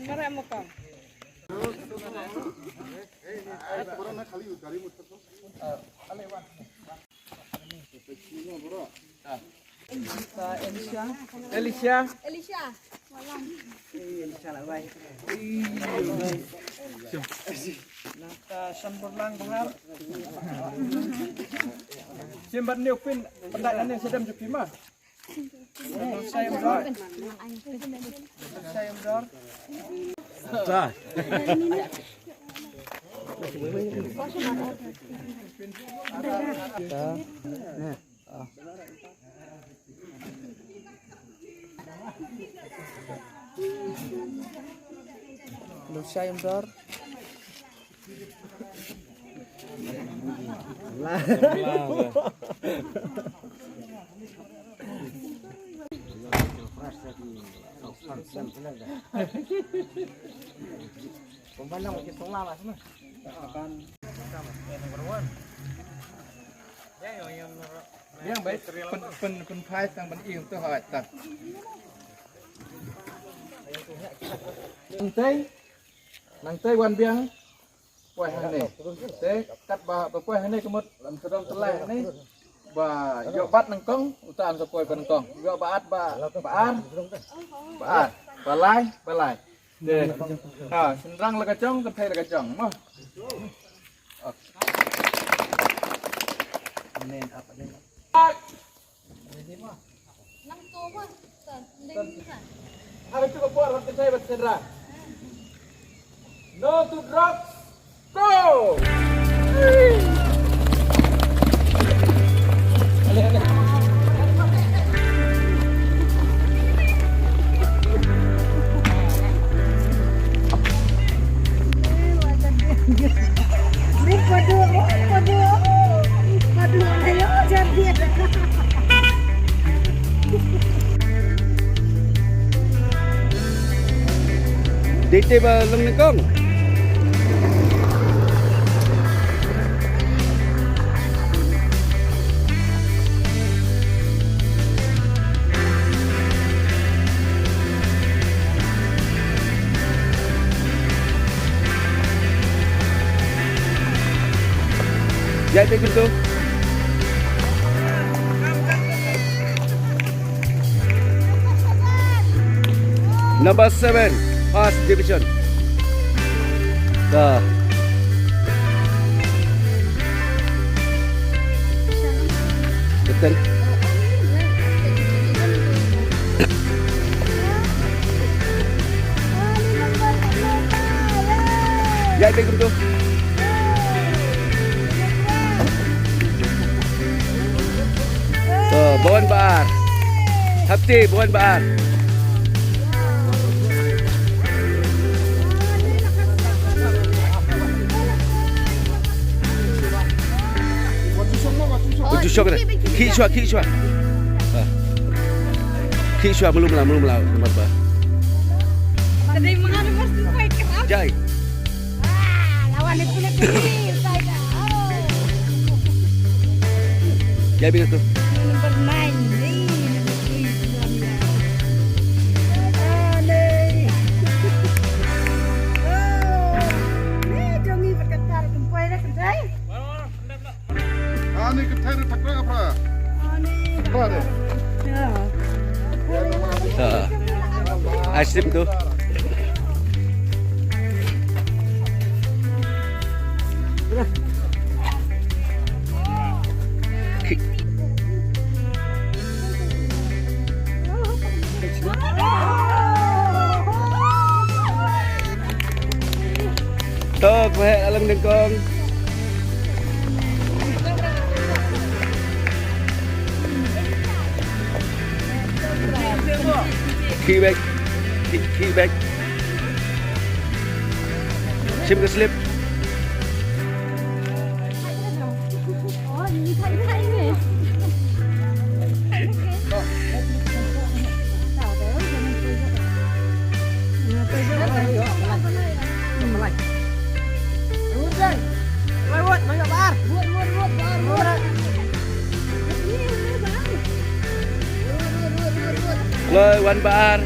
Marah muka. Elisha. Nata Samburlang Bahar. Simbat niupin pendayan yang sedang jupima. Saya mendor. Saya mendor. Dah. Lusa yang mendor. Pemandang kita lama semua. Yang baik pen phai sang ban ieng tu hỏi tak. Nang tei wan biang quay hàng này thế cắt bà quay hàng này có một làm sao đông tây này và dọ bắt nang công utan sao quay bên công dọ bà an bà lai để xin răng là cái chong cái thay là cái chong mà nên apa ni Nang tu pun. ada cukup buat waktu saya bersedera no to drugs go Đi tìm lưng nè con. Dạy bên con tôi. Number 7. First division. Dah. Betul. Ya, baik betul. So, Bon Baar. Hapti Bon Baar. Shot kena. Kick shot. Kick shot belum lah nomor berapa? Tadi mengalir mesti baik kerap. Jai. Lawan itu lebih saya. Jai bila tu? Bermain ni. Ani kita ada tak apa? Apa ada? Asyik tu. Tok meh alam dengkong. Key back. Chim cái slip. Rồi Wan Baar.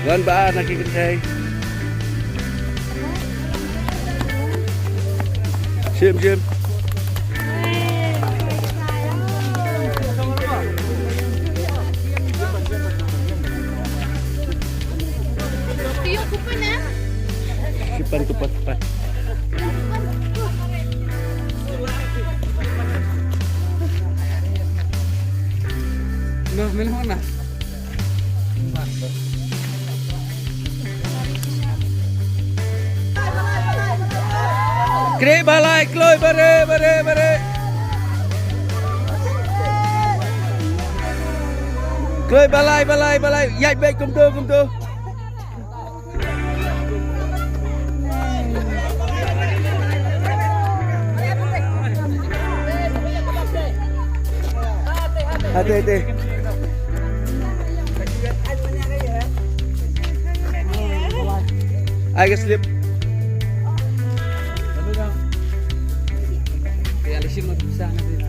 Wan ba nakikitay. Sim. Tiyong kupa na. Sipan kupat. No, minum na. Kre balai kloi bare. Kloi balai. Yai baik kum tu. Hati. I slip. Kaya alisin mo sa sana din.